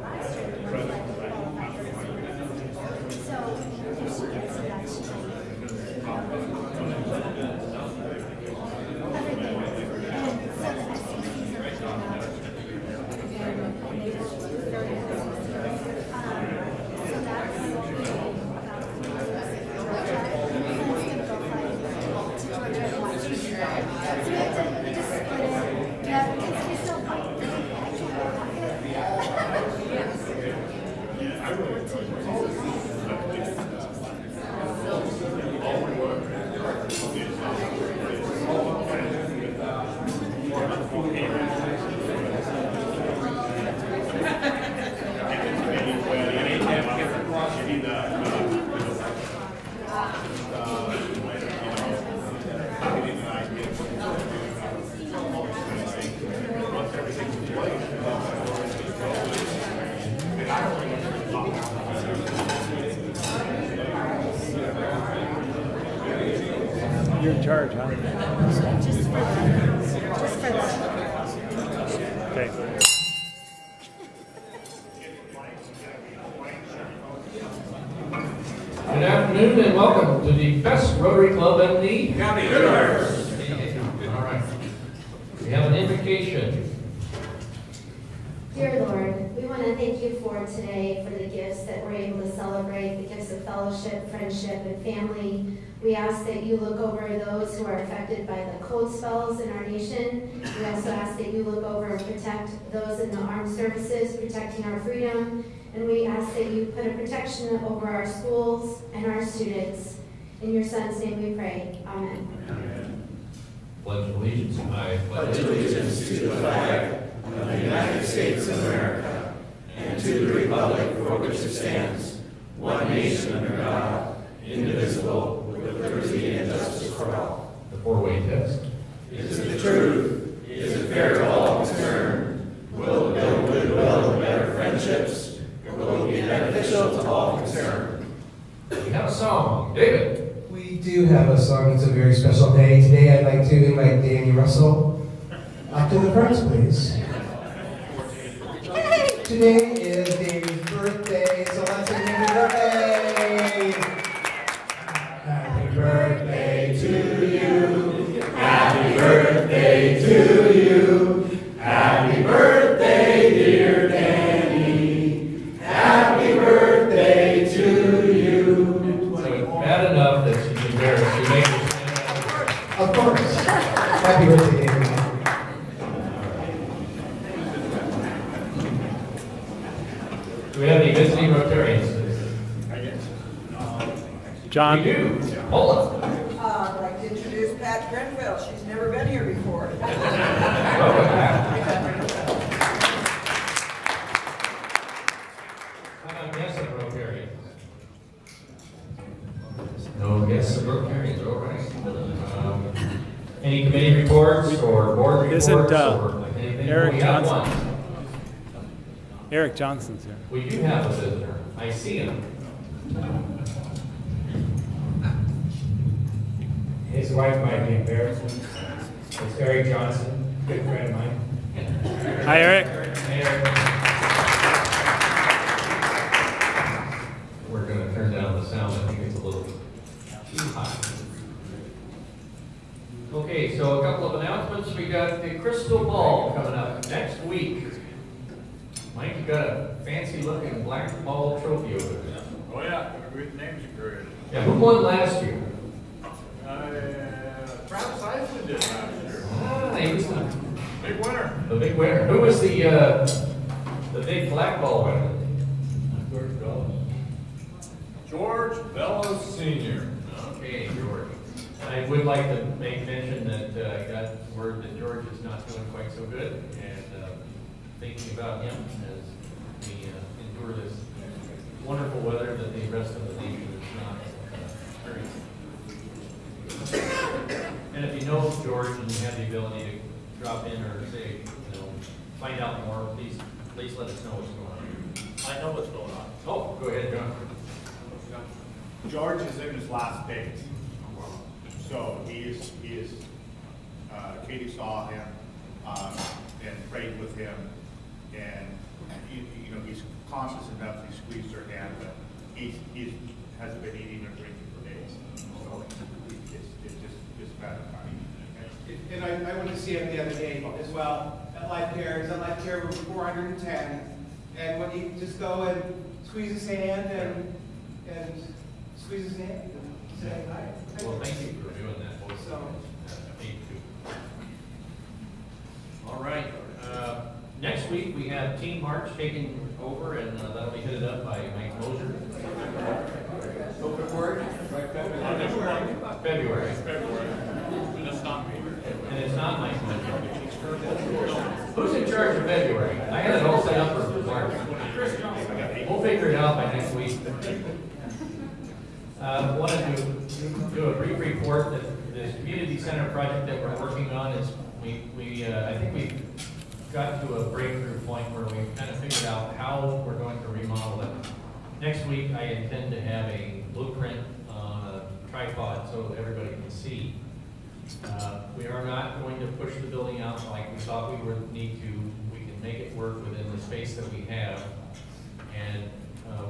last year, we were like qualified for this. So if she gets to that, she might. Everything. And so the SECs are coming up. And they just do 30 business years. So that's about which I think it's going to go fly to Georgia and Washington. So we have to just split it. Yeah, because we still fight. I can't go back. You're in charge, huh? Just for the. Okay. Good afternoon and welcome to the best Rotary Club in the county. All right. We have an invocation. Dear Lord, we want to thank you for today, for the gifts that we're able to celebrate, the gifts of fellowship, friendship, and family. We ask that you look over those who are affected by the cold spells in our nation. We also ask that you look over and protect those in the armed services, protecting our freedom. And we ask that you put a protection over our schools and our students. In your Son's name we pray. Amen. Amen. Pledge allegiance. I pledge allegiance to the flag of the United States of America and to the republic for which it stands, one nation under God, indivisible, with liberty and justice for all. The four-way test. Is it the truth? Is it fair to all concerned? Will it build goodwill and better friendships? Or will it be beneficial to all concerned? We have a song. David. We do have a song. It's a very special day. Today I'd like to invite Danny Russell up to the front, please. Today is Davy's birthday, so let's sing happy birthday! Happy birthday to you. Happy birthday to you. Happy birthday, dear Danny. Happy birthday to you. So it's bad enough that she's embarrassed. You make her stand up. Of course. Happy birthday, David. Do we have any visiting Rotarians? John. We do. Hold on. I'd like to introduce Pat Grenfell. She's never been here before. Welcome back. How about guests of Rotarians? No guests of Rotarians, all right. Any committee reports or board reports? Isn't or anything? Eric We have Johnson? one. Eric Johnson's here. We do have a visitor. I see him. His wife might be embarrassing. It's Eric Johnson, good friend of mine. Hi, Eric. Hey, Eric. We're going to turn down the sound. I think it's a little too high. Okay, so a couple of announcements. We got the Crystal Ball coming up next week. Mike, you got a fancy-looking black ball trophy over there. Oh yeah, the names are great. Yeah, who won last year? Travis Isley did last year. Ah, he was the Big winner. The big winner. Who was the big black ball winner? George Bellows. George Bellows Sr. Okay, George. I would like to make mention that I got word that George is not doing quite so good, and thinking about him as we endure this wonderful weather that the rest of the nation is not experiencing. And if you know George and you have the ability to drop in or say, find out more, please let us know what's going on. I know what's going on. Oh, go ahead, John. George is in his last days. So he is Katie saw him and prayed with him, and he's cautious enough to squeeze her hand, but he hasn't been eating or drinking for days. So it's just gratifying. And I went to see him the other day as well at Life Care. He's at Life Care room 410. And when you just go and squeeze his hand and squeeze his hand and say hi. Well, thank you for doing that. So, Thank you. All right. Next week we have Team March taking over, and that'll be headed up by Mike Moser. February. And it's not me. And it's not Mike Moser. Who's in charge of February? I had it all set up for March. We'll figure it out by next week. Wanted to do a brief report that this community center project that we're working on is, I think we've got to a breakthrough point where we've kind of figured out how we're going to remodel it. Next week, I intend to have a blueprint on a tripod so everybody can see. We are not going to push the building out like we thought we would need to. We can make it work within the space that we have. And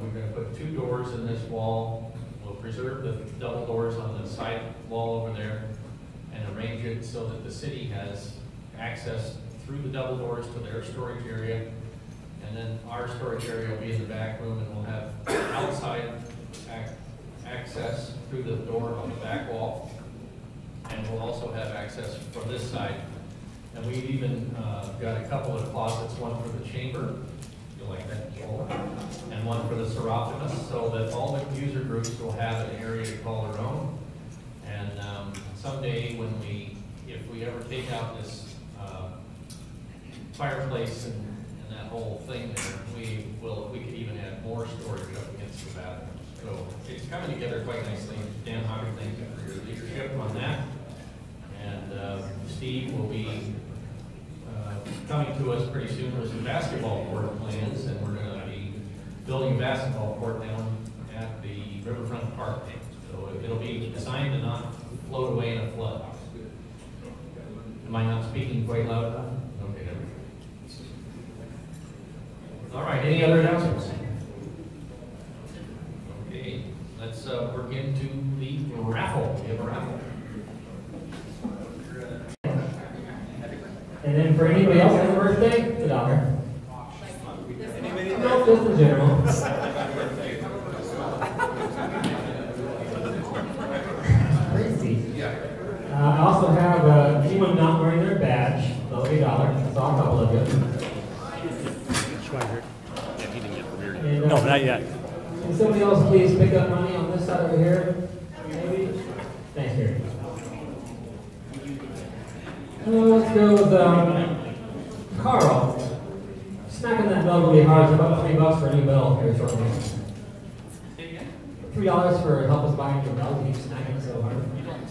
we're going to put 2 doors in this wall. We'll preserve the double doors on the side wall over there and arrange it so that the city has access through the double doors to their storage area. And then our storage area will be in the back room, and we'll have outside access through the door on the back wall. And we'll also have access from this side. And we've even got a couple of closets, one for the chamber, you like that, Joel, and one for the Seroptimus, so that all the user groups will have an area to call their own. And someday when if we ever take out this fireplace and that whole thing there, we could even add more storage up against the bathroom. So it's coming together quite nicely. Dan Hogger, thank you for your leadership on that. And Steve will be coming to us pretty soon with some basketball court plans, and we're going to be building a basketball court down at the Riverfront Park. So it'll be designed to not float away in a flood. Am I not speaking quite loud enough? Okay, there we go. All right, any other announcements? Okay, let's work into the raffle. We have a raffle. And then for anybody else on their birthday, $1. No, just in general. Crazy. I also have anyone not wearing their badge, they'll be $1. I saw a couple of you. And, No, not yet. Can somebody else please pick up money on this side over here? Maybe? Thanks, Gary. Let's go with Carl. Smacking that bell really hard. It's about $3 for a new bell here shortly. $3 for help us buying your bell. You keep smacking it so hard.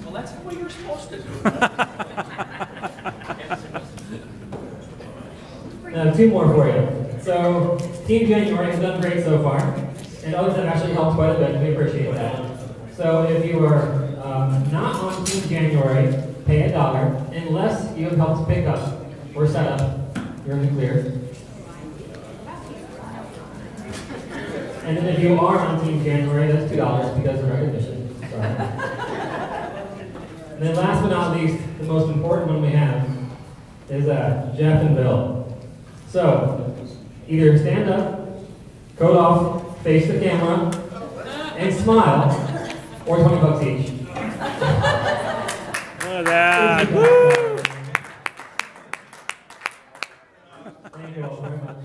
Well, that's what you're supposed to do. 2 more for you. So, Team January has done great so far, and others have actually helped quite a bit. We appreciate that. So, if you are not on Team January, pay $1 unless you have helped pick up or set up. You're in the clear. And then if you are on Team January, that's $2 because of recognition. Sorry. And then last but not least, the most important one we have is Jeff and Bill. So either stand up, coat off, face the camera, and smile, or $20 each. Look at that. Woo! Thank you all very much.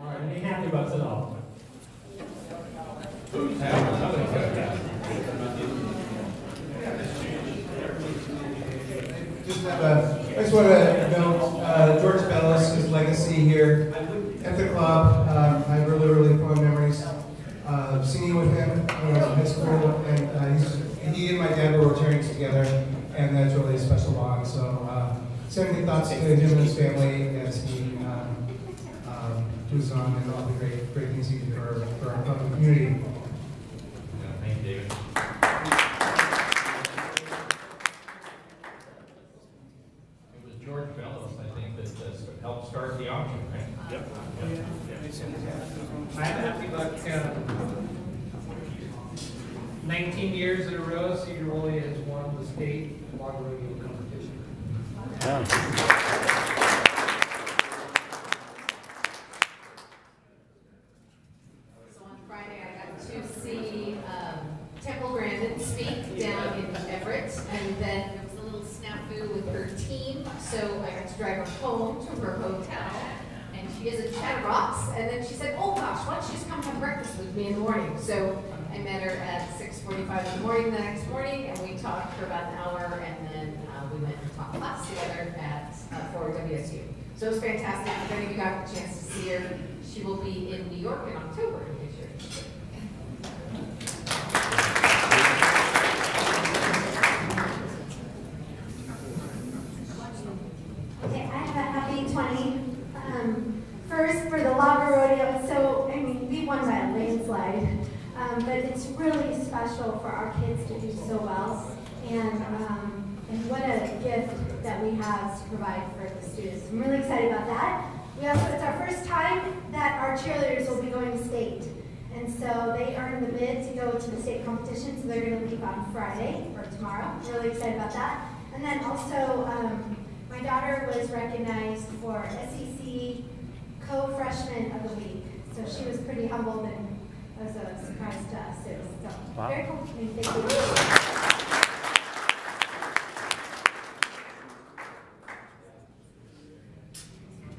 All right, any happy bucks at all? Who's having something? I just want to note George Bellis, his legacy here at the club. I have really, really fond memories of singing with him when I was in high school, and he and my dad were Rotarians together, and that's really a special bond. So sending thoughts to him and his family as he moves on, and all the great things he did for our club and community. Yeah, thank you, David. George Bellows, I think, that helped start the auction, right? Yep. I think 19 years in a row, Sedro Woolley has won the state log rodeo competition. Yeah. So on Friday, I got to see Temple Grandin speak down in Everett, and then there was a little snafu with her team, so I got to drive her home to her hotel. And she is a chatterbox, and then she said, oh gosh, why don't you just come have breakfast with me in the morning? So I met her at 6:45 in the morning the next morning, and we talked for about an hour, and then we went and taught class together at for WSU. So it was fantastic. If any of you got the chance to see her, she will be in New York in October. In case you're interested. Okay, I have a happy 20. First, for the Lager Rodeo, so, I mean, we won by a landslide, but it's really special for our kids to do so well, and what a gift that we have to provide for the students. I'm really excited about that. We also, it's our first time that our cheerleaders will be going to state, and so they earned the bid to go to the state competition, so they're going to leave on Friday, or tomorrow. I'm really excited about that. And then also, my daughter was recognized for SEC Co-Freshman of the Week. So she was pretty humbled, and it was a surprise to us too. So wow. Very cool. And thank you.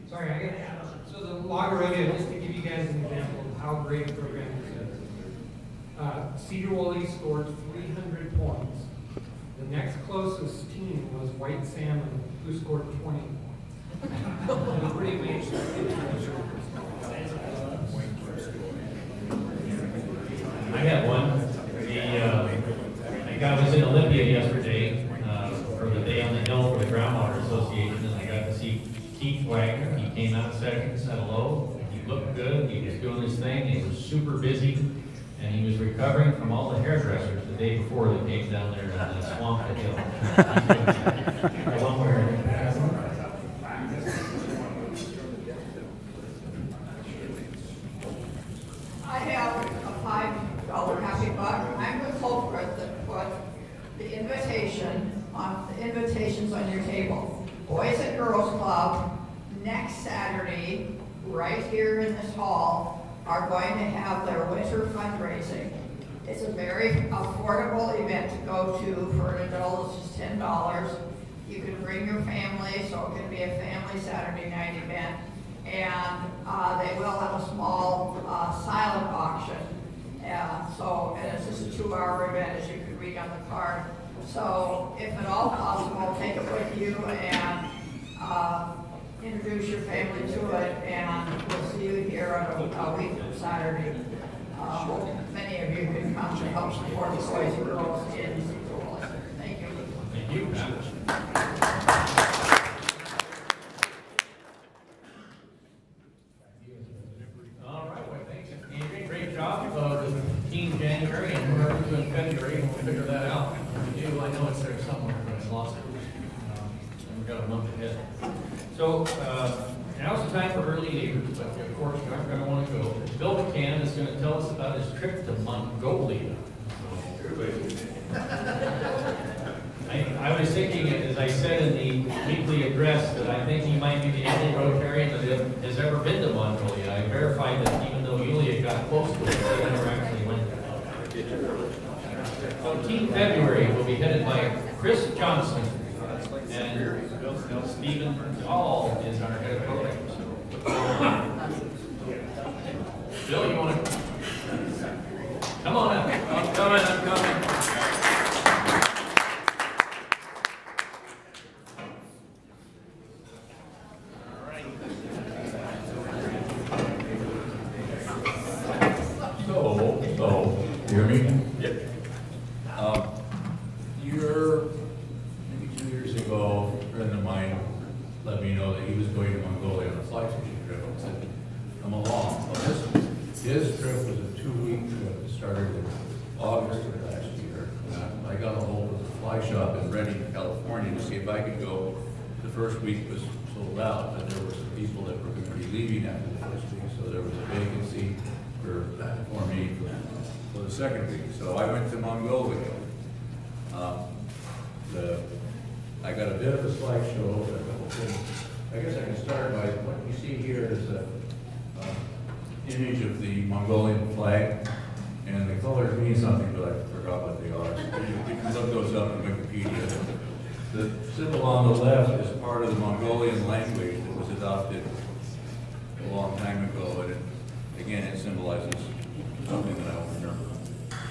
Sorry, I got so the Lager Rodeo, just to give you guys an example of how great a program this is. Sedro Woolley scored 300 points. The next closest team was White Salmon, who scored 20 points. It was pretty amazing. I have one. I was in Olympia yesterday for the Day on the Hill for the Groundwater Association, and I got to see Keith Wagner. He came out second, said hello. He looked good. He was doing his thing. He was super busy, and he was recovering from all the hairdressers the day before they came down there and swamped the hill. One more. I have a $5 happy buck. I'm the culprit that put the invitations on your table. Boys and Girls Club, next Saturday, right here in this hall, are going to have their winter fundraising. It's a very affordable event to go to. For an adult, it's just $10. You can bring your family, so it can be a family Saturday night event. And they will have a small silent auction. And it's just a 2-hour event, as you can read on the card. So if at all possible, take it with you and introduce your family to it. And we'll see you here on a week from Saturday. Many of you can come to help support the boys and girls in Sedro Woolley. Thank you. Thank you. All right, well, thanks, Adrian. Great job with Team January and whoever's doing February. We'll figure that out. I know it's there somewhere, but I lost it. And we've got a month ahead. So now's the time for early leaders, but of course you aren't going to want to go. Bill McCann is going to tell us about his trip to Mongolia. I was thinking, as I said in the weekly address, that I think he might be the only Rotarian that has ever been to Mongolia. I verified that even though Yulia got close to it, he never actually went there. So Team February will be headed by Chris Johnson, and Stephen Dahl is our head of program. Bill, you want to come on up? I'm coming. So, you hear me? Yep. Maybe 2 years ago, a friend of mine let me know that he was going to Mongolia on a fly fishing trip. I said, come along. Well, his trip was a 2-week trip. It started in August of last year. I got a hold of the fly shop in Redding, California to see if I could go. The first week was sold out, but there were some people that were going to be leaving after the first week, so there was a vacancy for second week. So I went to Mongolia. I got a bit of a slideshow, a couple things. I guess I can start by what you see here is an image of the Mongolian flag, and the colors mean something, but I forgot what they are. So you can look those up on Wikipedia. The symbol on the left is part of the Mongolian language that was adopted a long time ago, and again, it symbolizes something that I don't remember.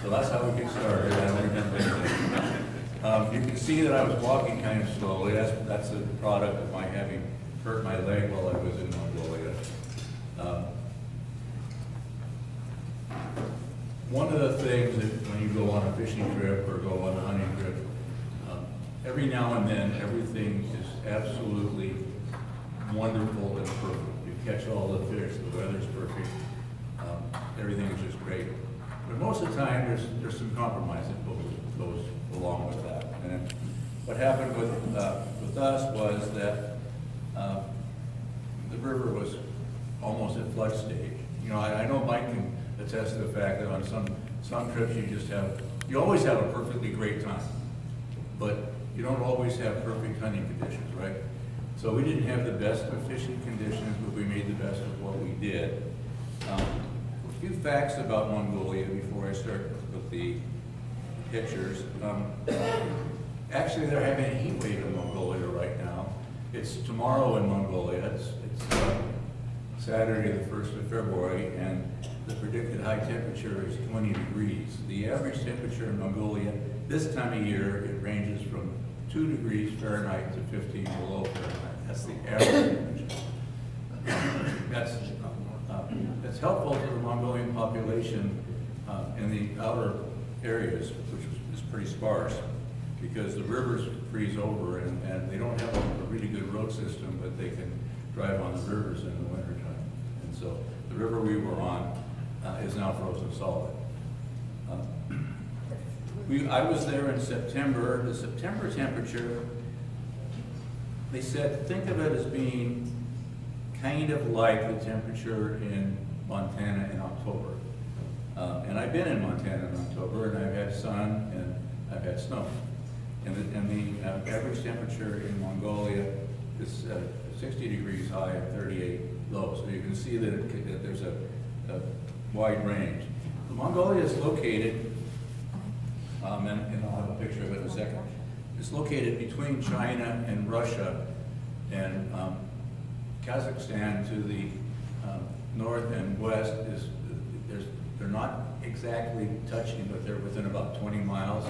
So that's how we get started. I don't remember anything. You can see that I was walking kind of slowly. That's a product of my having hurt my leg while I was in Mongolia. One of the things that when you go on a fishing trip or go on a hunting trip, every now and then everything is absolutely wonderful and perfect. You catch all the fish, the weather's perfect, everything is just great. But most of the time there's some compromise that goes along with that. And what happened with us was that the river was almost at flood stage. You know, I know Mike can attest to the fact that on some trips you always have a perfectly great time, but you don't always have perfect hunting conditions, right? So we didn't have the best of fishing conditions, but we made the best of what we did. A few facts about Mongolia before I start with the pictures. Actually, they're having a heat wave in Mongolia right now. It's tomorrow in Mongolia. It's Saturday, the 1st of February, and the predicted high temperature is 20 degrees. The average temperature in Mongolia this time of year, it ranges from 2 degrees Fahrenheit to 15 below Fahrenheit. That's the average temperature. That's helpful to the Mongolian population in the outer areas, which is pretty sparse, because the rivers freeze over and they don't have a really good road system, but they can drive on the rivers in the wintertime. And so the river we were on is now frozen solid. I was there in September. The September temperature, they said, think of it as being kind of like the temperature in Montana in October. And I've been in Montana in October, and I've had sun and I've had snow. And the average temperature in Mongolia is 60 degrees high and 38 low. So you can see that there's a wide range. Mongolia is located, and I'll have a picture of it in a second. It's located between China and Russia and Kazakhstan to the north and west. They're not exactly touching, but they're within about 20 miles.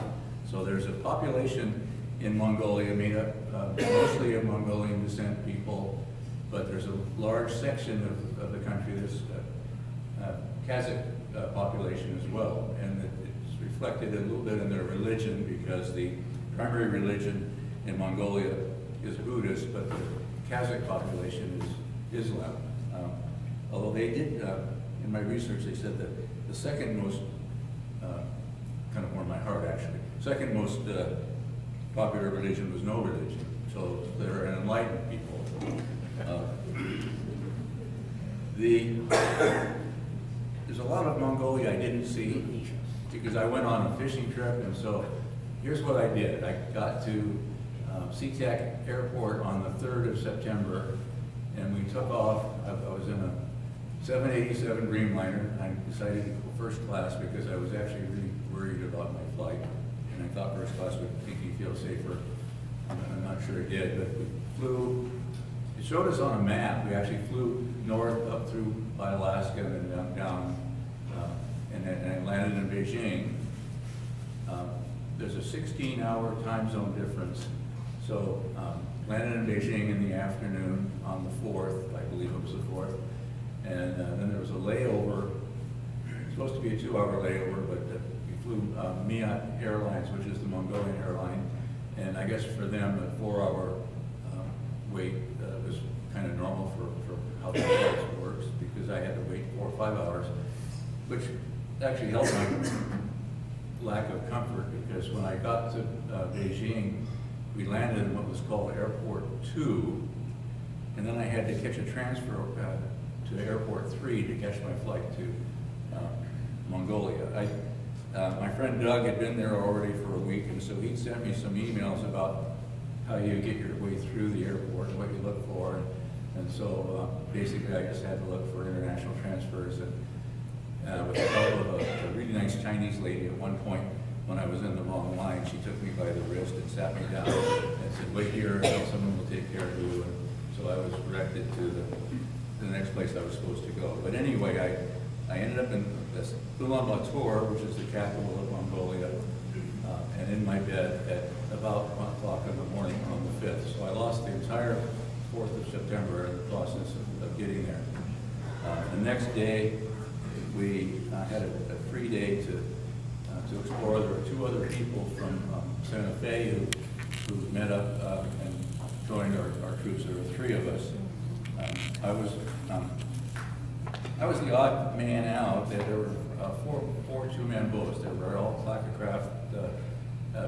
So there's a population in Mongolia made up mostly of Mongolian descent people, but there's a large section of the country that's Kazakh population as well, and it's reflected a little bit in their religion because the primary religion in Mongolia is Buddhist, but the Kazakh population is Islam. Although they did, in my research, they said that the second most, kind of warmed my heart actually, second most popular religion was no religion. So they're an enlightened people. There's a lot of Mongolia I didn't see because I went on a fishing trip, and so here's what I did. I got to SeaTac Airport on the 3rd of September, and we took off. I was in a 787 Dreamliner. I decided to go first class because I was actually really worried about my flight, and I thought first class would make me feel safer. I'm not sure it did, but we flew. It showed us on a map. We actually flew north up through by Alaska and then down, and landed in Beijing. There's a 16-hour time zone difference. So landed in Beijing in the afternoon on the 4th, I believe it was the 4th. And then there was a layover. It was supposed to be a 2-hour layover, but we flew Miat Airlines, which is the Mongolian airline. And I guess for them, a 4-hour wait was kind of normal for how the flight works, because I had to wait 4 or 5 hours, which actually helped my lack of comfort, because when I got to Beijing, we landed in what was called Airport 2, and then I had to catch a transfer to Airport 3 to catch my flight to Mongolia. My friend Doug had been there already for a week, and so he sent me some emails about how you get your way through the airport and what you look for. And so basically I just had to look for international transfers. And with the help of a really nice Chinese lady at one point, when I was in the wrong line, she took me by the wrist and sat me down and said, wait here, and someone will take care of you. And so I was directed to the next place I was supposed to go. But anyway, I ended up in Ulaanbaatar, which is the capital of Mongolia, and in my bed at about 1 o'clock in the morning on the 5th. So I lost the entire 4th of September in the process of getting there. The next day, we had a free day to explore. There were 2 other people from Santa Fe who met up and joined our troops. There were 3 of us. I was the odd man out. There were 4 2-man boats. They were all Clackcraft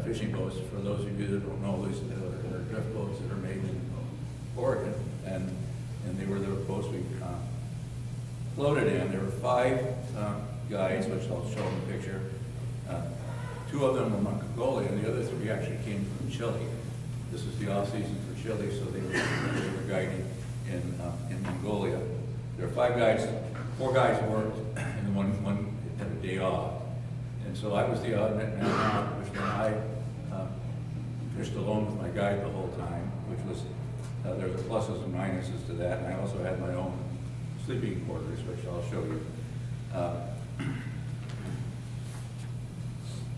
fishing boats. For those of you that don't know, these are drift boats that are made in Oregon, and they were the boats we floated in. There were 5 guides, which I'll show in the picture. 2 of them were Mongolian, and the other 3 actually came from Chile. This is the off season for Chile, so they were guiding in Mongolia. There were 5 guides, 4 guys worked, and one had a day off. And so I was the odd man out, which meant I fished alone with my guide the whole time, which was, there were pluses and minuses to that, and I also had my own sleeping quarters, which I'll show you.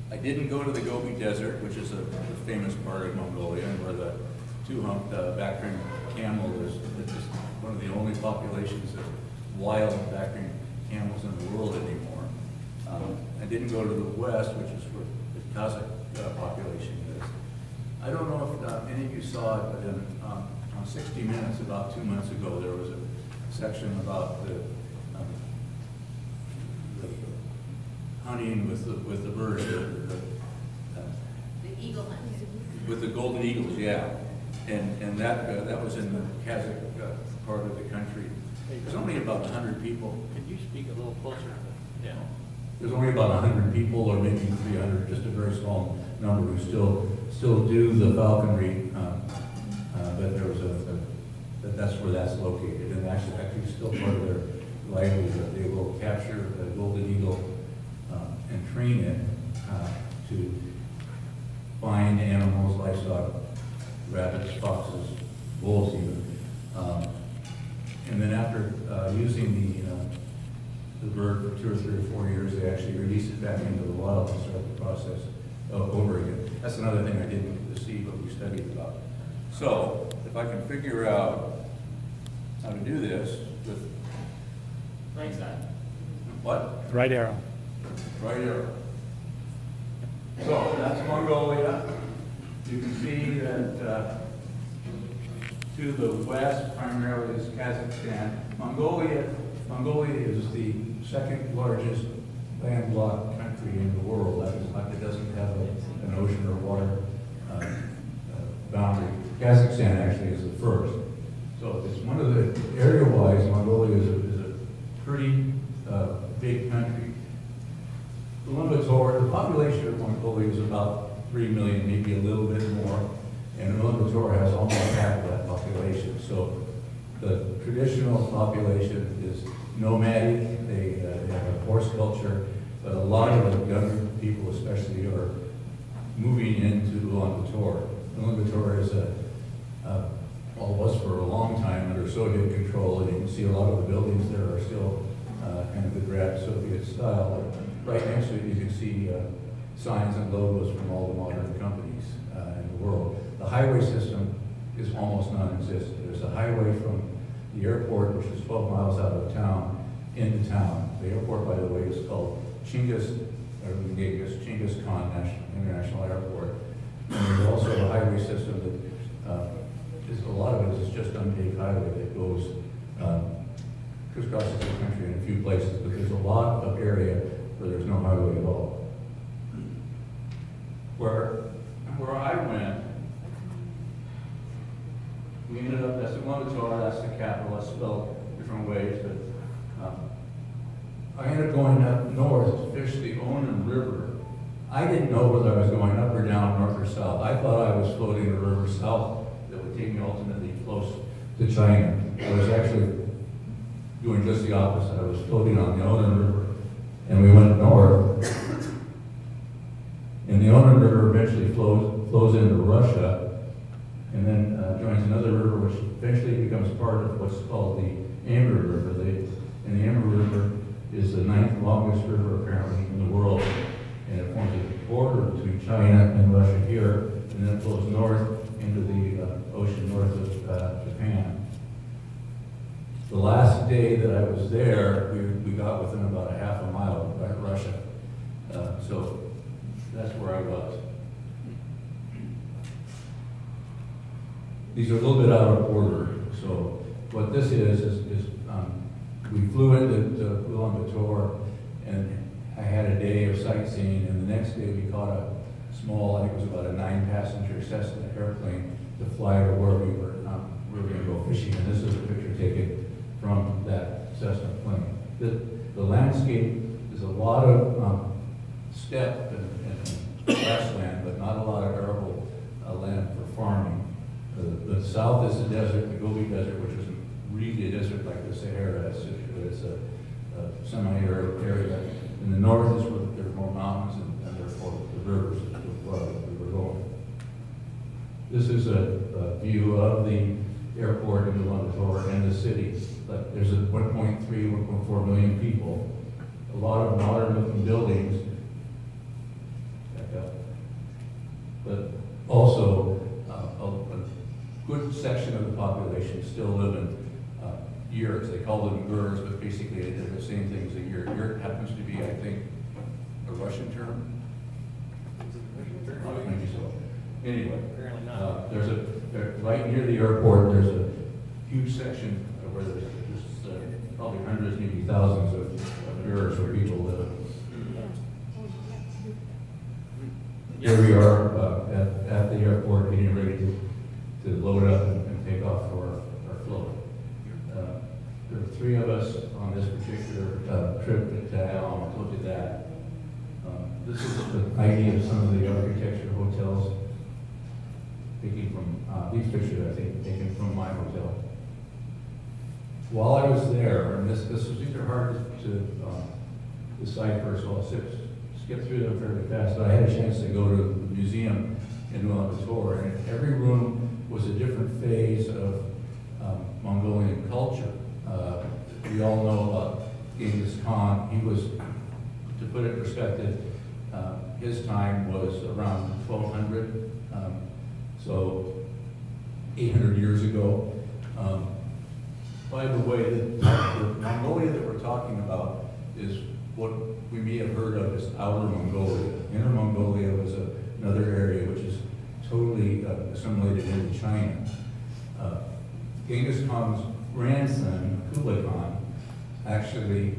I didn't go to the Gobi Desert, which is a famous part of Mongolia, and where the 2-humped backstream camel is just one of the only populations of wild backstream camels in the world anymore. I didn't go to the west, which is where the Kazakh population is. I don't know if any of you saw it, but on 60 Minutes about 2 months ago, there was a section about the hunting with the birds, The eagle hunt. with the golden eagles, yeah, and that was in the Kazakh part of the country. There's only about 100 people. Could you speak a little closer to the demo? There's only about 100 people, or maybe 300, just a very small number who still do the falconry, but there was that's where that's located, and actually still part of their livelihood. They will capture the golden eagle and train it to find animals, livestock, rabbits, foxes, wolves even. And then after using the bird for 2 or 3 or 4 years, they actually release it back into the wild and start the process over again. That's another thing I didn't get to see, but we studied about. So, if I can figure out how to do this with... Right side. What? Right arrow. Right arrow. So, that's Mongolia. You can see that to the west primarily is Kazakhstan. Mongolia is the 2nd largest landlocked country in the world. That is like it doesn't have an ocean or water boundary. Kazakhstan actually is the 1st. So it's one of the, area-wise, Mongolia is a pretty big country. Ulaanbaatar, the population of Mongolia is about 3 million, maybe a little bit more, and Ulaanbaatar has almost half of that population. So the traditional population is nomadic, they have a horse culture, but a lot of the younger people especially are moving into Ulaanbaatar. Ulaanbaatar is well, was for a long time under Soviet control, and you can see a lot of the buildings there are still kind of the drab Soviet style. But right next to it you can see signs and logos from all the modern companies in the world. The highway system is almost non-existent. There's a highway from the airport, which is 12 miles out of town, into town. The airport, by the way, is called Chinggis Khan International Airport. And there's also a highway system that a lot of it is just unpaved highway that goes crisscrosses the country in a few places, but there's a lot of area where there's no highway at all. Where I went, we ended up, that's Ulaanbaatar, that's the capital, that's spelled different ways, but I ended up going up north to fish the Onan River, I didn't know whether I was going up or down, north or south. I thought I was floating the river south that would take me ultimately close to China. I was actually doing just the opposite. I was floating on the Onan River, and we went north. And the Onan River eventually flows into Russia, and then joins another river, which eventually becomes part of what's called the Amur River. And the Amur River is the 9th longest river apparently in the world, and it forms a border between China and Russia here, and then it flows north into the ocean north of Japan. The last day that I was there, we got within about a half a mile of Russia. So that's where I was. These are a little bit out of order. So what this is we flew into Ulaanbaatar, and I had a day of sightseeing, and the next day we caught a small, I think it was about a 9-passenger Cessna airplane to fly to where we were going to go fishing. And this is a picture taken from that Cessna plane. The landscape is a lot of steppe and grassland, but not a lot of arable land for farming. The south is the desert, the Gobi Desert, which is really a desert like the Sahara. It's a semi-arid area. In the north is where there are more mountains and therefore the rivers where we were going. This is a view of the airport in Ulaanbaatar and the city. But there's a 1.3, 1.4 million people. A lot of modern-looking buildings. Back up. But also a good section of the population still live in yurts. They call them gurs, but basically they're the same thing as a yurt. Yurt happens to be, I think, a Russian term. Maybe so. Anyway, right near the airport, there's a huge section where there's probably hundreds, maybe thousands of yurts where people live. Here we are at the airport getting ready to load up and take off for our float. There were 3 of us on this particular trip to Al. I told you that. This is the idea of some of the architecture hotels. Taking from these pictures, I think, taken from my hotel. While I was there, and these are hard to decipher, so I'll skip through them fairly fast, but I had a chance to go to the museum in Ulaanbaatar, and every room was a different phase of Mongolian culture. We all know about Genghis Khan. He was, to put it in perspective, his time was around 1200, so 800 years ago. By the way, the Mongolia that we're talking about is what we may have heard of as Outer Mongolia. Inner Mongolia was another area which is totally assimilated into China. Genghis Khan's grandson, Kublai Khan, actually,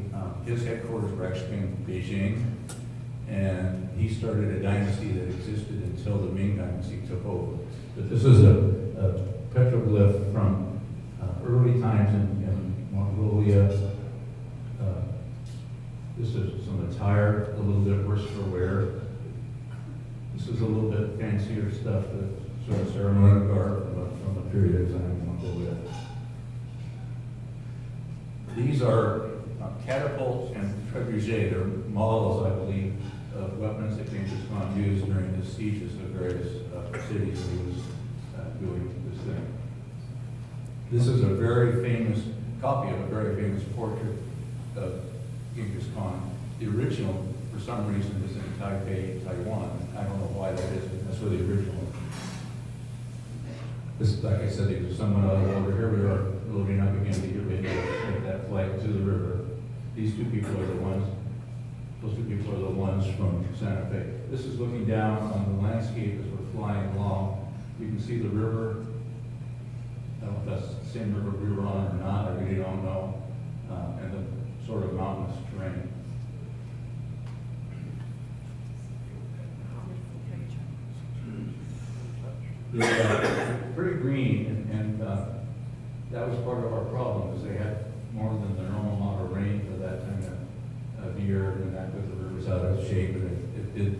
his headquarters were actually in Beijing, and he started a dynasty that existed until the Ming Dynasty took over. But this is a petroglyph from early times in Mongolia. This is some attire, a little bit worse for wear. This is a little bit fancier stuff, that sort of ceremonial garb from a period of time in Mongolia. These are catapults and trebuchets. They're models, I believe, of weapons that Genghis Khan used during the sieges of various cities where he was doing this thing. This is a very famous copy of a very famous portrait of Genghis Khan. The original, for some reason, is in Taipei, Taiwan. I don't know why that is, but that's where the original is. This, like I said, there's someone out of order. Here we are loading up again to get ready to take that flight to the river. These 2 people are the ones, those 2 people are the ones from Santa Fe. This is looking down on the landscape as we're flying along. You can see the river. I don't know if that's the same river we were on or not, I really don't know. And the sort of mountainous terrain. They're pretty green, and that was part of our problem, is they had more than the normal amount of rain for that time of year, and that put the rivers out of shape, and it did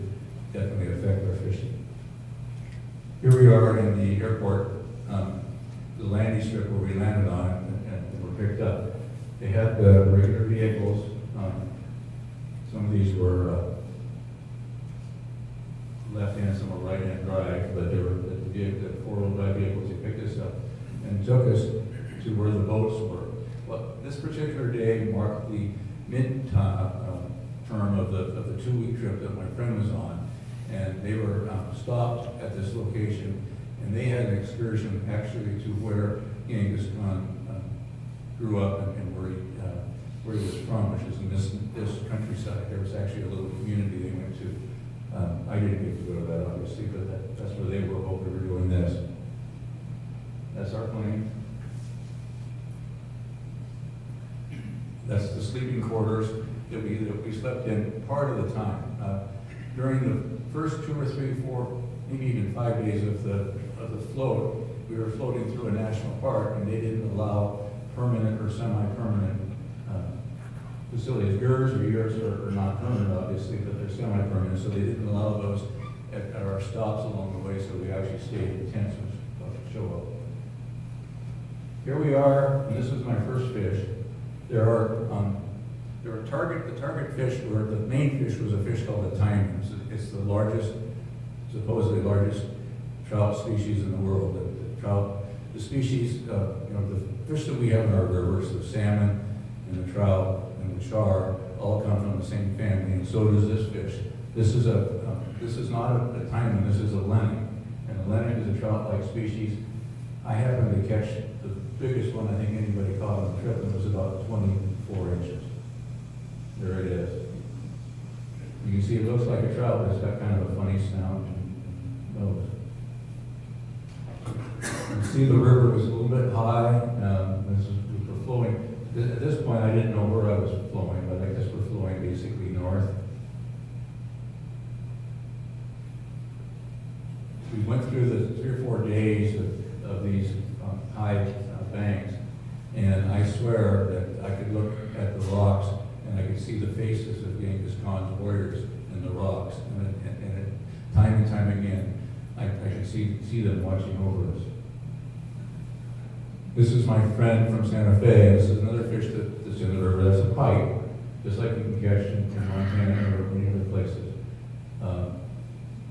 definitely affect our fishing. Here we are in the airport, the landing strip where we landed on and were picked up. They had the regular vehicles. Some of these were left-hand, some were right-hand drive, but they were the four-wheel drive vehicles. They picked us up and took us to where the boats were. Well, this particular day marked the mid-term of the 2-week trip that my friend was on, and they were stopped at this location, and they had an excursion actually to where Genghis Khan grew up and where he was from, which is in this countryside. There was actually a little community they went to. I didn't get to go to that, obviously, but that's where they were while we were doing this. That's our plane. That's the sleeping quarters that we slept in part of the time. During the first 2 or 3, 4, maybe even 5 days of the float, we were floating through a national park, and they didn't allow permanent or semi-permanent facilities. Yours are not permanent, obviously, but they're semi-permanent, so they didn't allow those at our stops along the way, so we actually stayed in tents which show up. Here we are, and this is my first fish. There are the target fish, where the main fish was a fish called a taimen. It's the largest, supposedly largest trout species in the world. The species, the fish that we have in our rivers, the salmon and the trout and the char, all come from the same family, and so does this fish. This is not a taimen, this is a lennick, and a lennick is a trout-like species. I happened to catch the biggest one I think anybody caught on the trip, and it was about 24 inches. There it is. You can see it looks like a trout, but it's got kind of a funny snout and nose. You see the river was a little bit high. We were flowing. At this point, I didn't know where I was flowing, but I guess we're flowing basically north. We went through the 3 or 4 days of these high banks, and I swear that I could look at the rocks and I could see the faces of Genghis Khan's warriors in the rocks, and time and time again, I could see them watching over us. This is my friend from Santa Fe. This is another fish that's in the river. That's a pike, just like you can catch in Montana or many other places.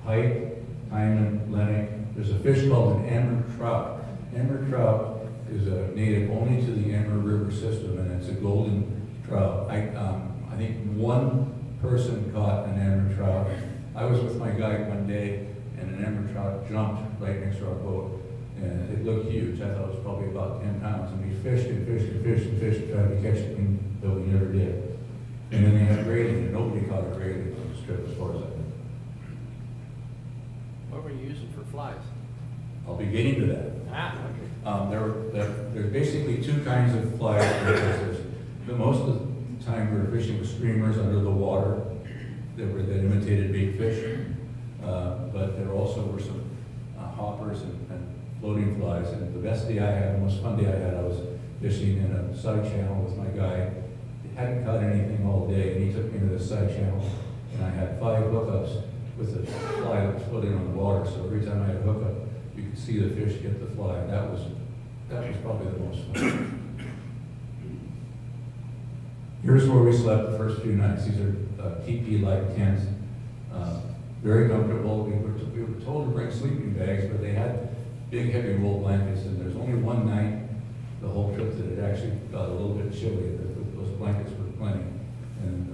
Pike, taimen, lennick. There's a fish called an amur trout. Amur trout is a native only to the Amur River system, and it's a golden trout. I think one person caught an amur trout. I was with my guide one day, and an amur trout jumped right next to our boat, and it looked huge. I thought it was probably about 10 pounds, and we fished and fished and fished and fished, trying to catch it, but we never did. And then they had grayling, and nobody caught a grayling on this trip, as far as I know. What were you using for flies? I'll be getting to that. There's basically 2 kinds of flies. Most of the time we were fishing with streamers under the water that imitated bait fish, but there also were some hoppers and floating flies. And the best day I had, the most fun day I had, I was fishing in a side channel with my guide. He hadn't caught anything all day, and he took me to the side channel, and I had 5 hookups with a fly that was floating on the water. So every time I had a hookup, you could see the fish get the fly. That was probably the most fun. Here's where we slept the first few nights. These are teepee-like tents, very comfortable. We were told to bring sleeping bags, but they had big, heavy wool blankets, and there's only one night the whole trip that it actually got a little bit chilly. Those blankets were plenty, and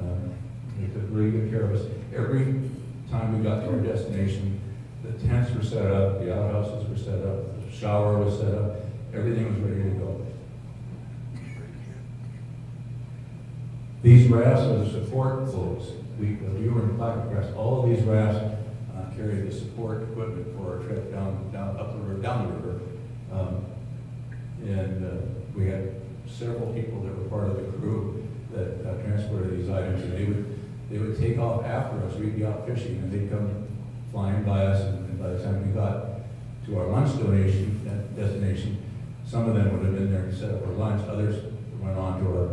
they took really good care of us. Every time we got to our destination, the tents were set up, the outhouses were set up, the shower was set up, everything was ready to go. These rafts are the support floats. We were in Plaquemine Crest. All of these rafts carry the support equipment for our trip down the river. We had several people that were part of the crew that transported these items, and they would take off after us. We'd be out fishing, and they'd come flying by us, and by the time we got to our lunch destination, some of them would have been there to set up our lunch. Others went on to our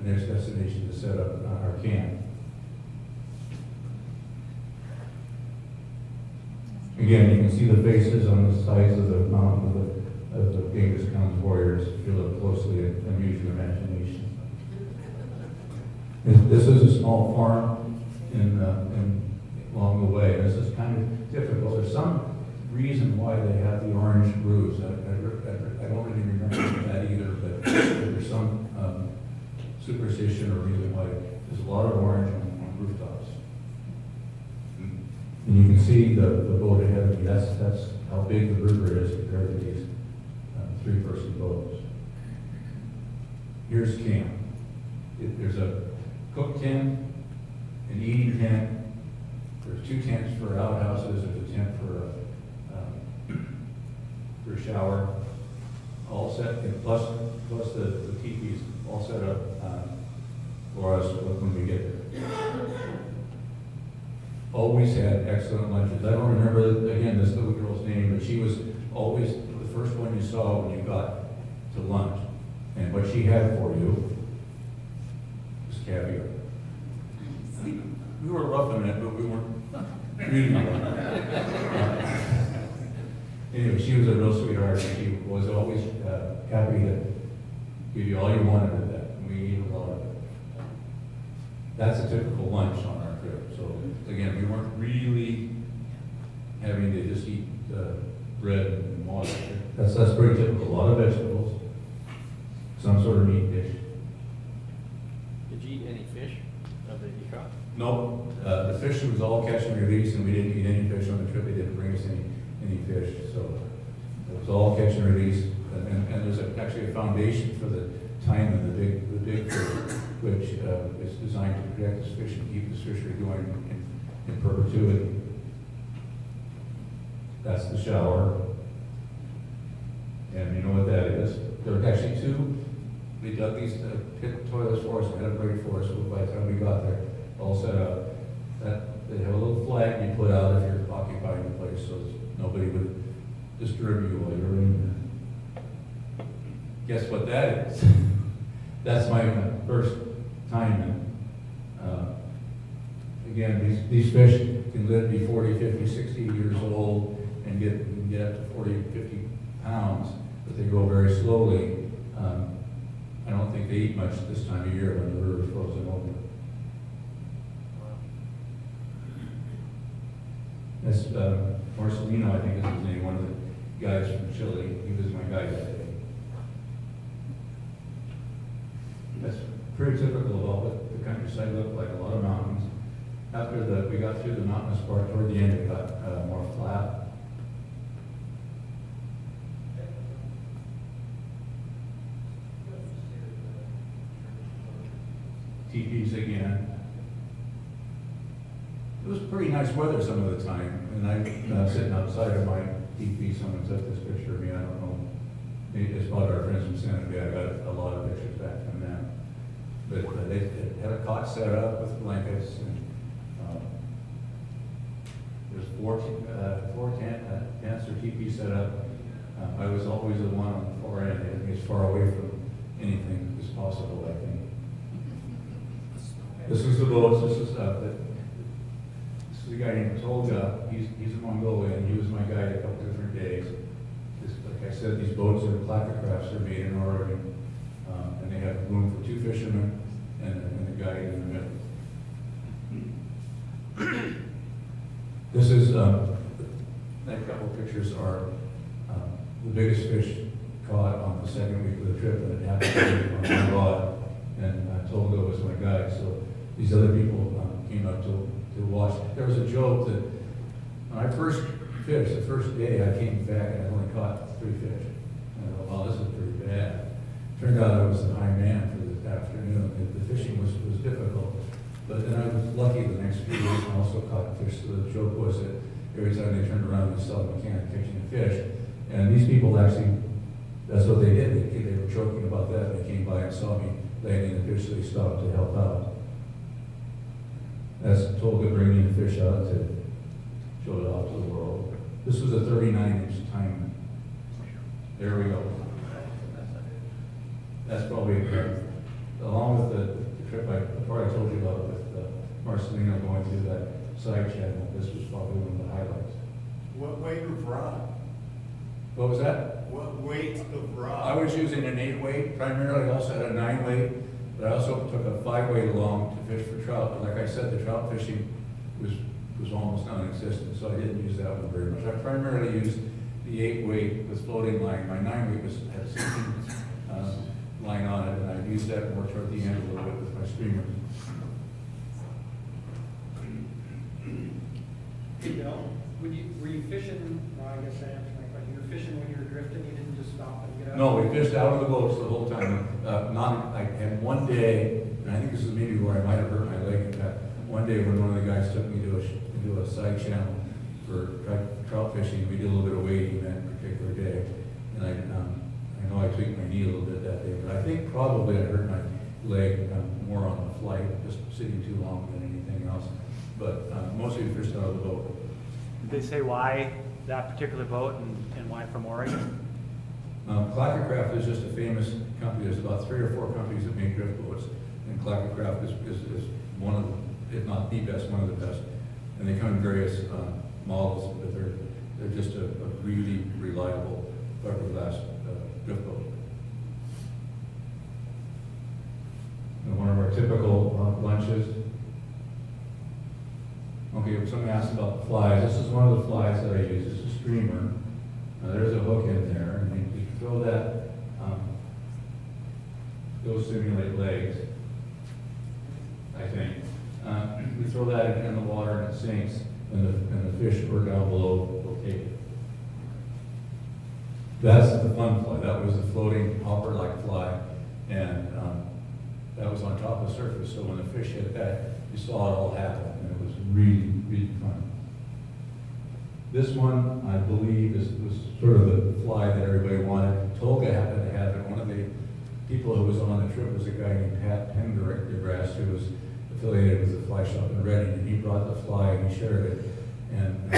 next destination to set up our camp. Again, you can see the faces on the sides of the mountain of the Genghis Khan's warriors. If you look closely and use your imagination. This is a small farm along the way. This is kind of difficult. There's some reason why they have the orange roofs. I don't really remember that either, but there's some superstition or reason why there's a lot of orange on rooftops. And you can see the boat ahead of you. That's how big the river is compared to these three-person boats. Here's camp. There's a cook tent, an eating tent. There's 2 tents for outhouses. There's a tent for a shower. All set, plus the teepees all set up for us when we get there. Always had excellent lunches. I don't remember, again, this little girl's name, but she was always the first one you saw when you got to lunch. And what she had for you was caviar. We were roughing it, but we weren't really Anyway, she was a real sweetheart, and she was always happy to give you all you wanted of that. And we ate a lot of it. That's a typical lunch on our trip. So again, we weren't really having to just eat bread and water. That's pretty typical. A lot of vegetables, some sort of meat dish. Did you eat any fish that you caught? No, the fish was all catch and release, and we didn't eat any fish on the trip. They didn't bring us any fish, so it was all catch and release. And there's actually a foundation for the time and the big fish, which is designed to protect this fish and keep this fishery going in perpetuity. That's the shower. And you know what that is? There were actually 2. We dug these pit toilets for us, and had a break for us, so by the time we got there, all set up. They have a little flag you put out if you're occupying the place, so nobody would disturb you while you're in there. Guess what that is? That's my first time. Again, these fish can live to be 40, 50, 60 years old and get up to 40, 50 pounds, but they grow very slowly. I don't think they eat much this time of year when the river's frozen over. That's Marcelino, I think is his name, one of the guys from Chile. He was my guide that day. That's pretty typical of what the countryside looked like, a lot of mountains. After we got through the mountainous part, toward the end it got more flat. Teepees again. It was pretty nice weather some of the time, and I'm sitting outside of my teepee. Someone took this picture of me. I don't know. It's about our friends from Santa Fe. I got a lot of pictures back from them. But they had a cot set up with blankets, and there's four tents or teepees set up. I was always the one on the far end, as far away from anything as possible, I think. This is the boat. This is the guy named Tolga. He's a Mongolian. He was my guide a couple different days. Like I said, these boats are placa crafts. They're made in Oregon, and they have room for 2 fishermen and a guide in the middle. This is that couple pictures are the biggest fish caught on the second week of the trip, and it happened to be on my rod. And Tolga was my guide, so these other people came up to watch. There was a joke that when I first fished, the first day I came back and I only caught 3 fish. And I thought, wow, this is pretty bad. Turned out I was the high man for the afternoon. The fishing was difficult. But then I was lucky the next few days and also caught fish. So the joke was that every time they turned around, they saw a mechanic catching a fish. And these people actually, that's what they did. They were joking about that. They came by and saw me landing the fish, so they stopped to help out. That's Tolga bringing the fish out to show it off to the world. This was a 39-inch tine. There we go. That's probably, along with the trip I told you about with Marcelino going through that side channel, this was probably one of the highlights. What weight of rod? What was that? What weight of I rod? was using an 8-weight primarily, I also had a 9-weight, but I also took a 5-weight along to fish for trout. But like I said, the trout fishing was almost non-existent, so I didn't use that one very much. I primarily used the 8-weight with floating line. My 9-weight had a 16 line on it, and I used that more toward the end a little bit with my streamer. Hey, Bill, were you fishing, well, I guess I answered my question, you were fishing when you were drifting, you didn't just stop and get out? No, we fished out of the boats the whole time. I had one day, and I think this is maybe where I might have hurt my leg. In fact, one day when one of the guys took me to a side channel for trout fishing, we did a little bit of wading that particular day. And I know I tweaked my knee a little bit that day, but I think probably I hurt my leg more on the flight, just sitting too long than anything else. But mostly we fished out of the boat. Did they say why that particular boat and why from Oregon? Clackecraft is just a famous company. There's about 3 or 4 companies that make drift boats, and Clackecraft is one of them, if not the best, one of the best. And they come in various models, but they're just a really reliable fiberglass drift boat. And one of our typical lunches. Okay, somebody asked about the flies. This is one of the flies that I use. This is a streamer. There's a hook in there, and you throw that, those simulate legs, I think. We throw that in the water and it sinks, and the fish who are down below will take it. That's the fun fly. That was the floating hopper-like fly, and that was on top of the surface, so when the fish hit that, you saw it all happen, and it was really, really fun. This one, I believe, was sort of the fly that everybody wanted. Tolga happened to have it. One of the people who was on the trip was a guy named Pat Pendergrass, who was affiliated with the fly shop in Reading, and he brought the fly and he shared it. And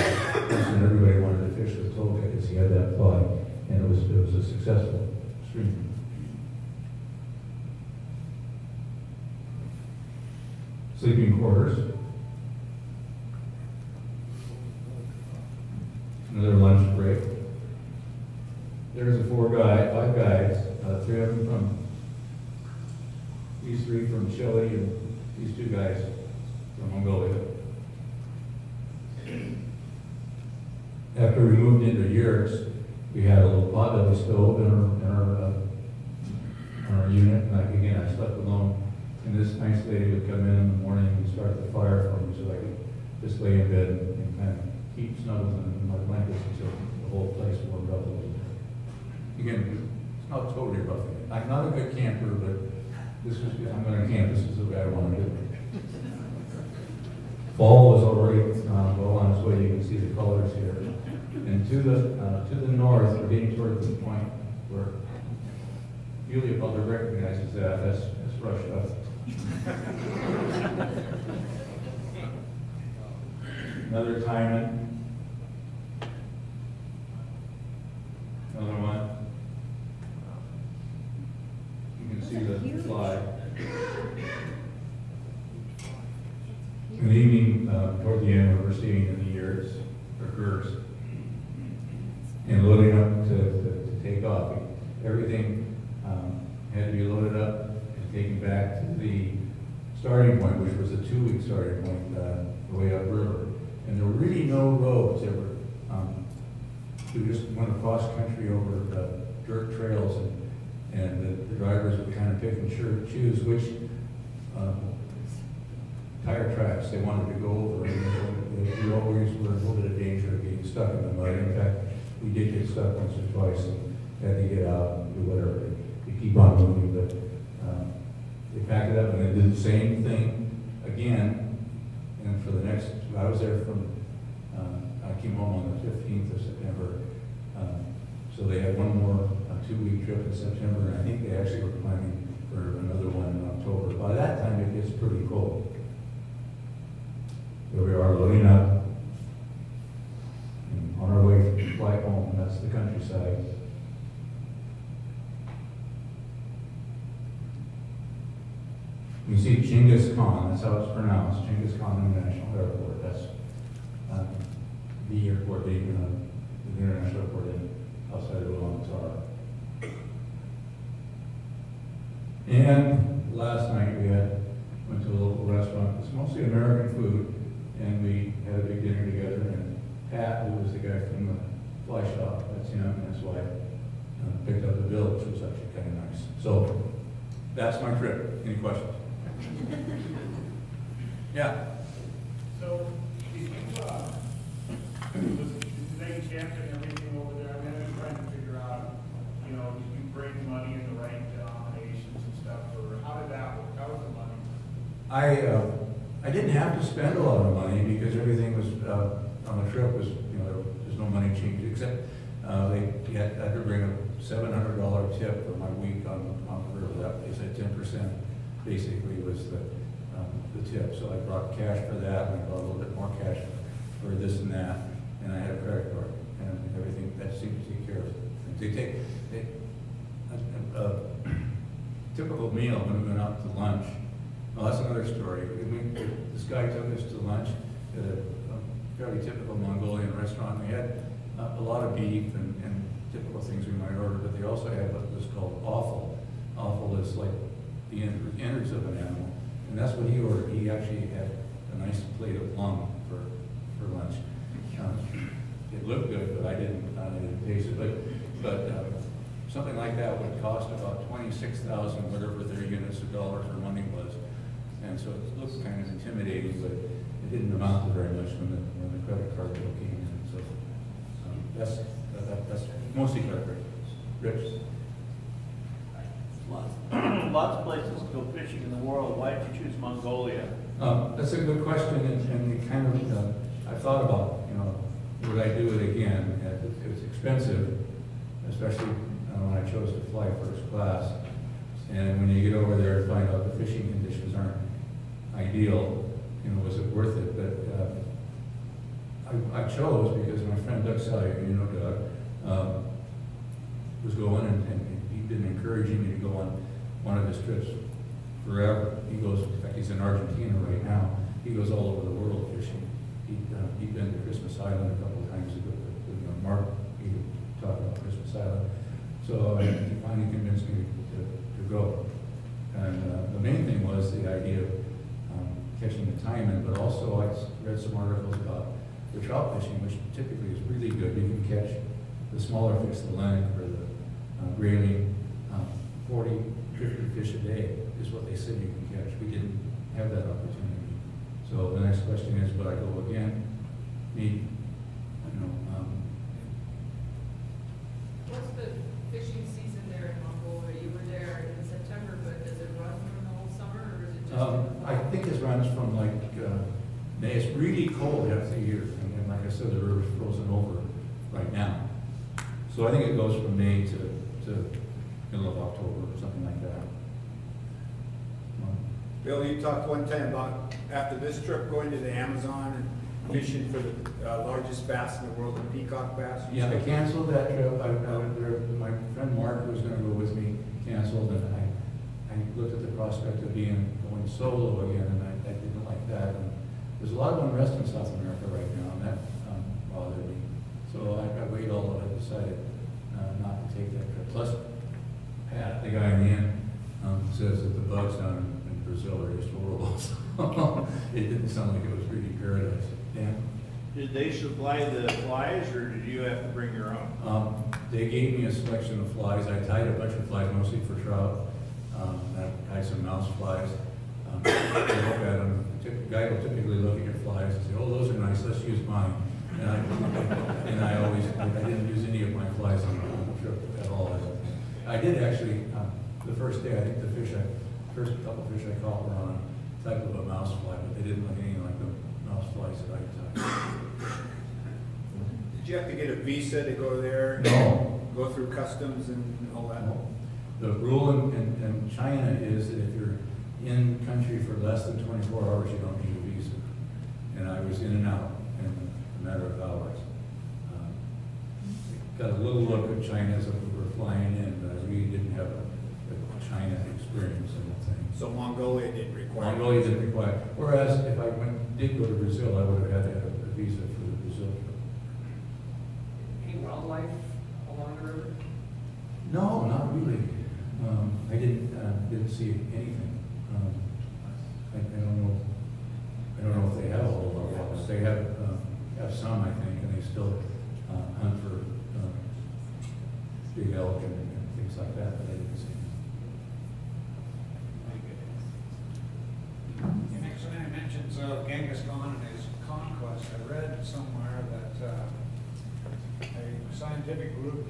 everybody wanted to fish with Tolga because he had that fly, and it was a successful stream. Sleeping quarters. Another lunch break. There's the 5 guys, 3 of them from, these 3 from Chile, and these 2 guys from Mongolia. After we moved into yurts, we had a little potbelly stove in our unit, and again, I slept alone. And this nice lady would come in the morning and start the fire for me, so I could just lay in bed and kind of keep snuggled in my blankets until the whole place warmed up a little bit. Again, it's not totally roughing it. I'm not a good camper, but this is, if I'm going to camp, this is the way I want to do it. Fall was already well on its way. You can see the colors here. And to the north, we're getting toward the point where Julia probably recognizes that. That's Russia. Another taimen. Another one. You can see the fly. In the evening, toward the end, we're seeing in the yurts, or girs, and loading up to take off. Everything had to be loaded up and taken back to the starting point, which was a 2-week starting point, the way upriver. And there were really no roads. There were, we just went across country over dirt trails, and the drivers would kind of pick and choose which tire tracks they wanted to go over. And we always were in a little bit of danger of getting stuck in the mud. In fact, we did get stuck once or twice and had to get out and do whatever to keep on moving. But they packed it up and they did the same thing again. And for the next, I was there from, I came home on the 15th of September. So they had one more 2-week trip in September, and I think they actually were planning for another one in October. By that time, it gets pretty cold. Here we are loading up, and on our way to fly home. That's the countryside. You see Genghis Khan, that's how it's pronounced, Genghis Khan International Airport. That's the airport that you're going to and we had a big dinner together, and Pat, who was the guy from the fly shop, that's him and his wife, picked up the bill, which was actually kind of nice. So that's my trip. Any questions? Yeah. So, did you, they check and everything over there? I mean, I'm trying to figure out, you know, did you bring money in the right denominations and stuff, or how did that work? How was the money? I didn't have to spend a lot of money because everything was, on the trip was, you know, there's no money changed, except they had to bring a $700 tip for my week on the river. That they said 10% basically was the tip. So I brought cash for that, and I brought a little bit more cash for this and that, and I had a credit card, and everything that seemed to take care of things. They take a typical meal when we went out to lunch. Well, that's another story. This guy took us to lunch at a fairly typical Mongolian restaurant. We had a lot of beef and typical things we might order, but they also had what was called offal. Offal is like the innards of an animal, and that's what he ordered. He actually had a nice plate of lung for lunch. It looked good, but I didn't taste it. But something like that would cost about 26,000, whatever their units of dollars or money was. And so it looked kind of intimidating, but it didn't amount to very much when the credit card bill came in. So that's mostly credit card. Rich? Lots of places to go fishing in the world. Why did you choose Mongolia? That's a good question, and it kind of, I've thought about, you know, would I do it again? It's expensive, especially when I chose to fly first class. And when you get over there and find out the fishing conditions aren't ideal, you know, was it worth it? But I chose because my friend Doug Salyer, you know Doug, was going and he'd been encouraging me to go on one of his trips forever. He goes, in fact, he's in Argentina right now. He goes all over the world fishing. He'd been to Christmas Island a couple of times ago. Mark, he talked about Christmas Island. So he finally convinced me to go. And the main thing was the idea of catching the taimen, but also I read some articles about the trout fishing, which typically is really good. You can catch the smaller fish, the lennick or the grayling, 40, 50 fish a day is what they said you can catch. We didn't have that opportunity. So the next question is, would I go again? Me, you know. What's the fishing season there in Mongolia? You were there in September, but does it run from the whole summer, or is it just? I think it runs from like May. It's really cold half the year, and like I said, the river's frozen over right now. So I think it goes from May to middle of October or something like that. Bill, you talked one time about after this trip going to the Amazon and fishing for the largest bass in the world, the peacock bass. Yeah, I canceled that trip. My friend Mark, who was going to go with me, canceled, and I looked at the prospect of going solo again, and I didn't like that. And there's a lot of unrest in South America right now, and that bothered me. So I weighed all of it, decided not to take that trip. Plus, Pat, the guy in the end, says that the bugs down in Brazil are just horrible. So it didn't sound like it was really paradise. Dan? Did they supply the flies, or did you have to bring your own? They gave me a selection of flies. I tied a bunch of flies, mostly for trout. I tied some mouse flies. I look at them. The guy will typically look at your flies and say, "Oh, those are nice. Let's use mine." And I didn't use any of my flies on the trip at all. I did actually. The first day, I think the first couple fish I caught were on a type of a mouse fly, but they didn't look anything like the mouse flies that I tied. Did you have to get a visa to go there? No. Go through customs and all that? No. The rule in China is that if you're in country for less than 24 hours, you don't need a visa. And I was in and out in a matter of hours. Got a little look at China as we were flying in, but I really didn't have a China experience in the thing. So Mongolia didn't require. Mongolia didn't require. Whereas if I did go to Brazil, I would have had to have a visa for the Brazil trip. Any wildlife along the river? No, not really. I didn't see anything. I don't know if they have a whole lot of wildlife. They have some, I think, and they still hunt for big elk and things like that that I didn't see. The next one I mentions Genghis Khan and his conquest. I read somewhere that a scientific group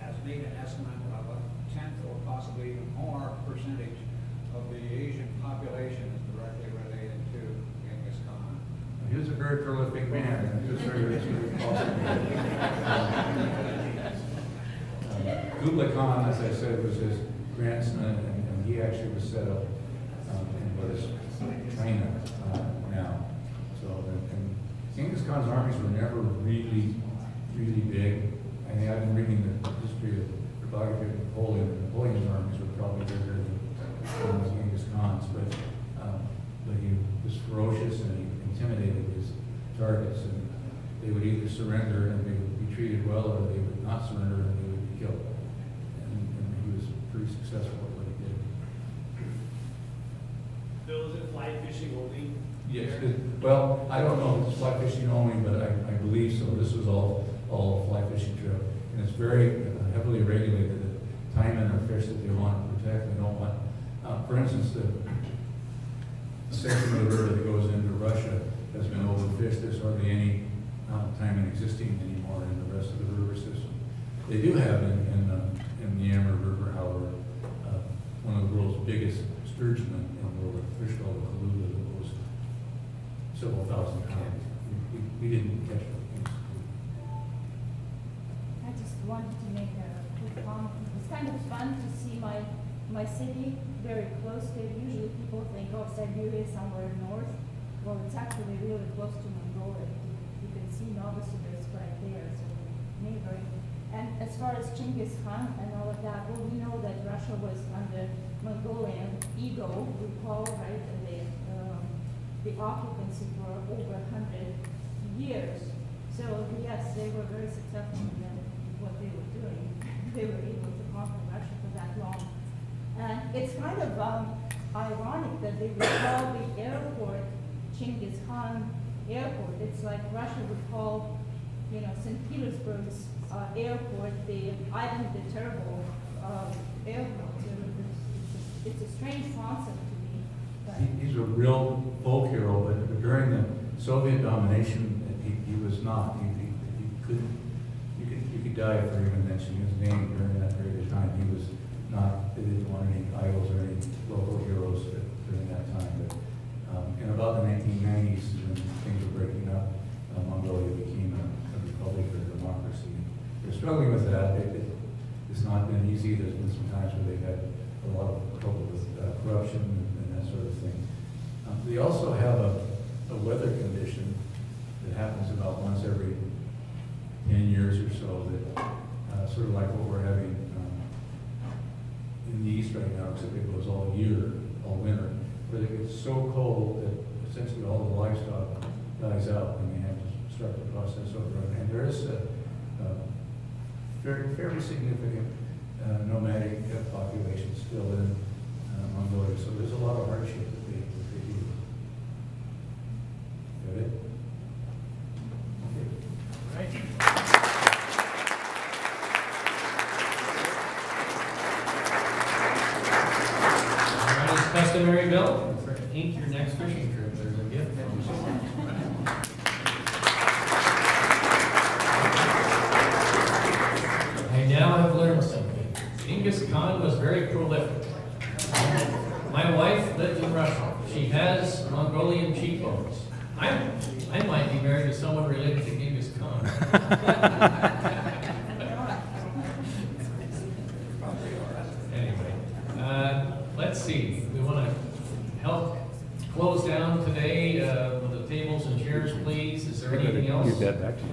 has made an estimate of a tenth or possibly even more percentage of the Asian population is directly related to Genghis Khan. He was a very prolific man, and he was very rich. Kublai Khan, as I said, was his grandson, and he actually was set up in what is China now. So, and Genghis Khan's armies were never really big. I mean, I've been reading the history of the biography of Napoleon. Napoleon's armies were probably bigger than Genghis Khan's, but he was ferocious and he intimidated his targets, and they would either surrender and they would be treated well, or they would not surrender and they would be killed. And he was pretty successful at what he did. Bill, is it fly fishing only? Yes. Well, I don't know if it's fly fishing only, but I believe so. This was all fly fishing trip, and it's very heavily regulated. The taimen are fish that they want to protect. They don't want, for instance, the section of the river that goes into Russia has been overfished. There's hardly any taimen existing anymore in the rest of the river system. They do have in the Amur River, however, one of the world's biggest sturgeon in the world, a fish called the Kaluga that was several thousand pounds. We didn't catch it. I just wanted to make a quick comment. It's kind of fun to see my city very close to it. Usually people think, oh, Siberia is somewhere north. Well, it's actually really close to Mongolia. You can see Novosibirsk right there, so neighboring. And as far as Genghis Khan and all of that, well, we know that Russia was under Mongolian ego, recall, right? And the occupancy for over 100 years. So yes, they were very successful in what they were doing. They were able to conquer Russia for that long. And it's kind of ironic that they would call the airport Genghis Khan Airport. It's like Russia would call, you know, St. Petersburg's airport the Ivan the Terrible airport. So it's a strange concept to me. But He's a real folk hero, but during the Soviet domination, he was not. He couldn't. You could die for even mentioning his name during that period of time. He was not. They didn't want any idols or any local heroes during that time. But in about the 1990s, when things were breaking up, Mongolia became a republic or a democracy. They're struggling with that. It's not been easy. There's been some times where they've had a lot of trouble with corruption and that sort of thing. They also have a weather condition that happens about once every 10 years or so, that sort of like what we're having in the east right now, except it goes all year, all winter, where it gets so cold that essentially all the livestock dies out and they have to start the process over. And there is a fairly significant nomadic population still in Mongolia, so there's a lot of hardship that they do. Got it? Okay. Right. All right, as customary, Bill, for ink your next fishing trip, there's a gift from someone. I now have learned something. Genghis Khan was very prolific. My wife lived in Russia. She has Mongolian cheekbones. I might be married to someone related to Genghis Khan. Anyway, let's see. We want to help close down today with the tables and chairs, please. Is there anything else? Give that back to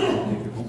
you.